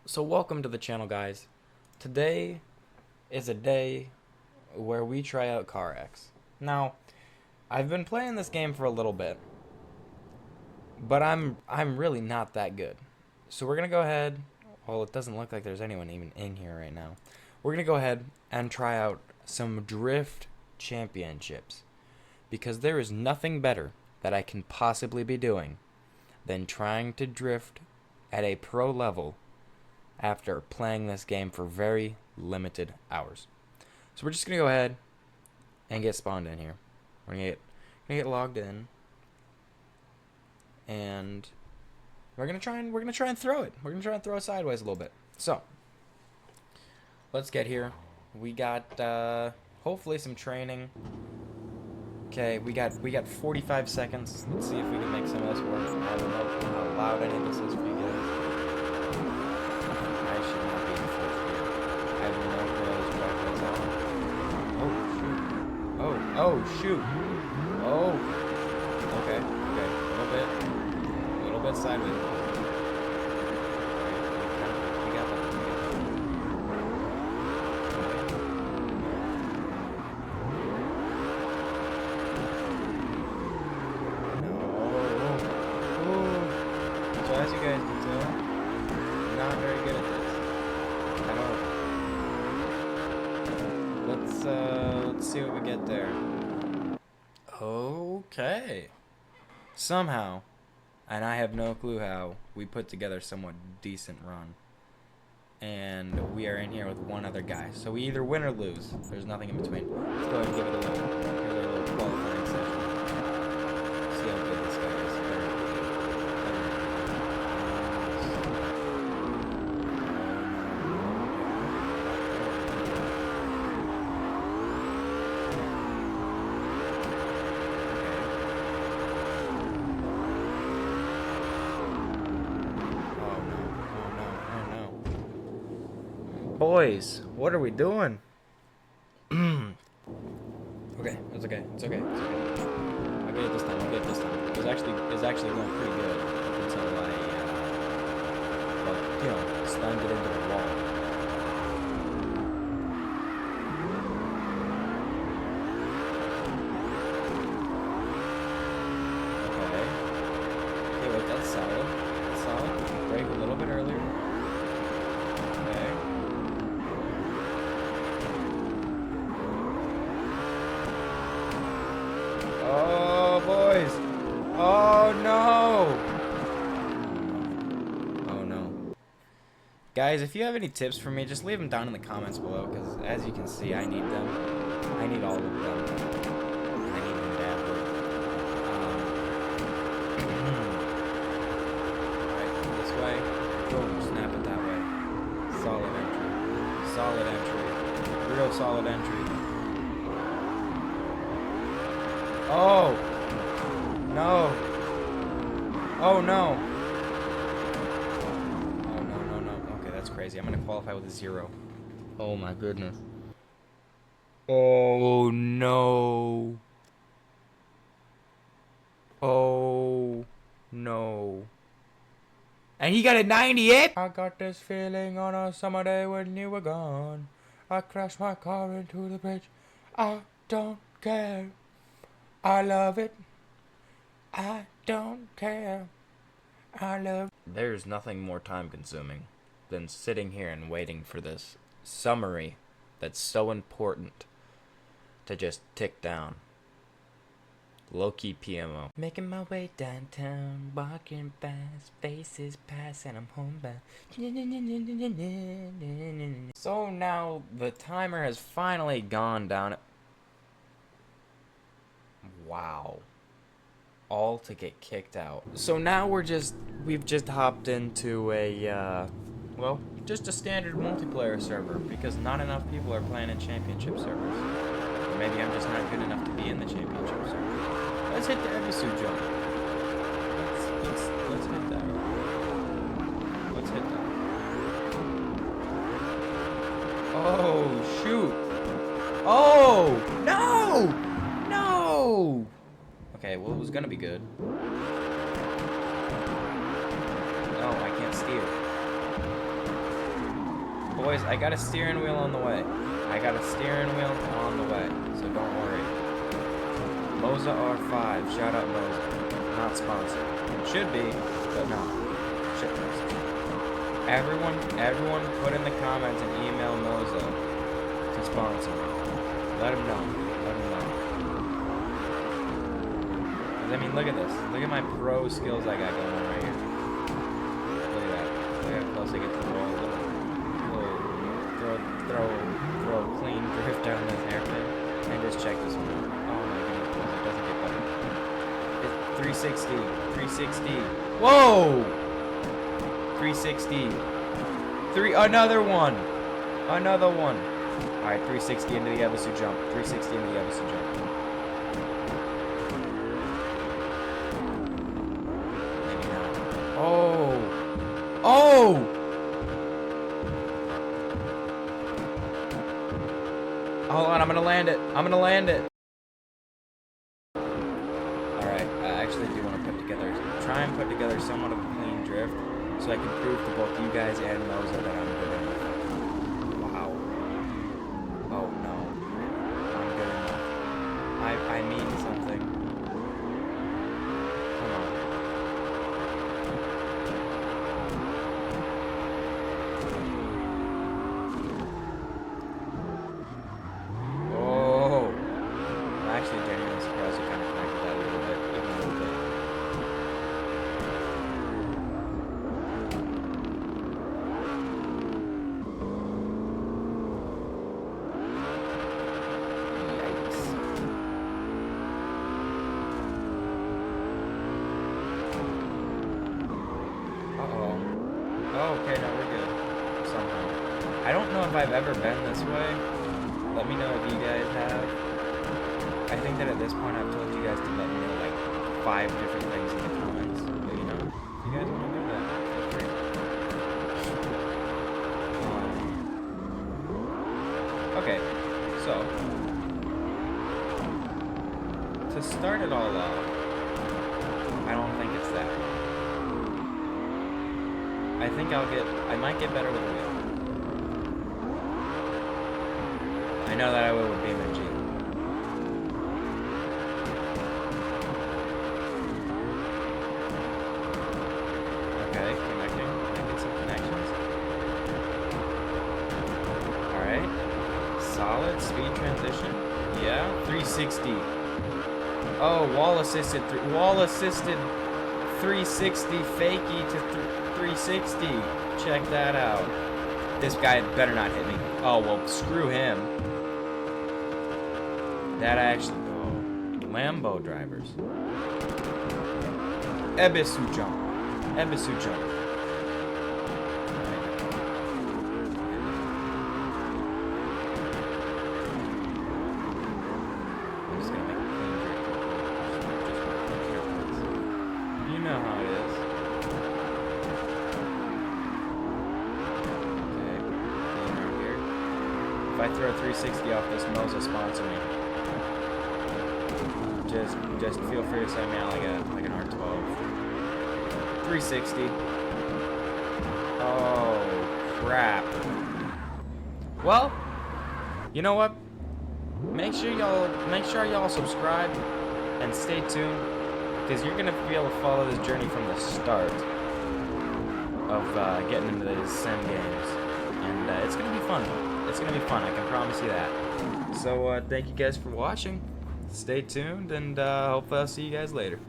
So welcome to the channel, guys. Today is a day where we try out Carx. Now, I've been playing this game for a little bit, but I'm really not that good. So we're gonna go ahead. Well, it doesn't look like there's anyone even in here right now. We're gonna go ahead and try out some drift championships because there is nothing better that I can possibly be doing than trying to drift at a pro level after playing this game for very limited hours. So we're just gonna go ahead and get spawned in here. We're gonna get logged in, and we're gonna try and throw it. We're gonna try and throw it sideways a little bit. So let's get here. We got hopefully some training. Okay, we got 45 seconds. Let's see if we can make some of this work. I don't know how loud any of this is for you guys. I should not be in first gear. I have no clue what Oh shoot. Oh. Okay. A little bit sideways. We got that. No. So as you guys can tell, I'm not very good at this at all. Let's see what we get there. Okay. Somehow, and I have no clue how, we put together a somewhat decent run. And we are in here with one other guy. So we either win or lose. There's nothing in between. Let's go ahead and give it a little, qualifying session. See how good this guy is. Boys, what are we doing? Okay, it's okay. I'll get it this time. It's actually going pretty good until I, slammed it into the wall. Okay, wait, that's solid. Break a little bit earlier. Oh, boys. Oh, no. Oh, no. Guys, if you have any tips for me, just leave them down in the comments below, because as you can see, I need them. I need all of them. I need them badly. Alright, this way. Boom, snap it that way. Solid entry. Real solid entry. Oh! No! Oh no! Oh no. Okay, that's crazy. I'm gonna qualify with a 0. Oh my goodness. Oh no! Oh no. And he got a 98? I got this feeling on a summer day when you were gone. I crashed my car into the bridge. I don't care. I love it. I don't care. I love. There's nothing more time consuming than sitting here and waiting for this summary that's so important to just tick down. Low-key PMO. Making my way downtown, walking fast, faces pass, and I'm homebound. So now the timer has finally gone down. Wow. All to get kicked out. So now we've just hopped into a, well, just a standard multiplayer server because not enough people are playing in championship servers. Or maybe I'm just not good enough to be in the championship server. Let's hit the episode jump. Let's hit that. Let's hit that. Oh, shoot. Oh, no! No! Okay, well, it was gonna be good. No, I can't steer. Boys, I got a steering wheel on the way. I got a steering wheel on the way, so don't worry. Moza R5, shout out Moza. Not sponsored. Should be, but no. Shit post. Everyone put in the comments and email Moza to sponsor me. Let him know. Let him know. 'Cause, I mean, look at this. Look at my pro skills I got going on right here. Look at that. Look how close I get to roll a little throw a clean drift down this hairpin. And just check this one out. Oh my goodness, it doesn't get better. It's 360. 360. Whoa! 360. Another one. Another one. Alright, 360 into the Ebisu jump. 360 into the Ebisu jump. Maybe not. Oh! Oh! Hold on, I'm gonna land it. I'm gonna land it. Alright, I actually do want to try and put together somewhat of a clean drift so I can prove to both you guys and Moza that I'm good enough. Wow. Oh no. I'm good enough. I mean something. Come on. Oh. I'm actually genuinely surprised you kind of connected that a little bit, even a little bit. Oh, okay, no, we're good. Somehow. I don't know if I've ever been this way. Let me know if you guys have. I think that at this point I've told you guys to let me know like 5 different things in the comments. But you know, if you guys want to do that, feel free. Okay, so to start it all off, I don't think it's that. I think I might get better with the wheel. I know that I will with BMG. Okay, making some connections. Alright. Solid speed transition. Yeah, 360. Oh, wall assisted 360 fakie to 360. Check that out. This guy better not hit me. Oh, well, screw him. That actually... Oh. Lambo drivers. Ebisu jump. Ebisu jump. I'm just gonna make a clean drift. You know how it is. If I throw 360 off this Moza, sponsor me. Just feel free to send me out like an R12. 360. Oh crap. Well, you know what? Make sure y'all subscribe and stay tuned, because you're gonna be able to follow this journey from the start of getting into these sim games, and it's gonna be fun. It's gonna be fun, I can promise you that. So thank you guys for watching. Stay tuned, and hopefully I'll see you guys later.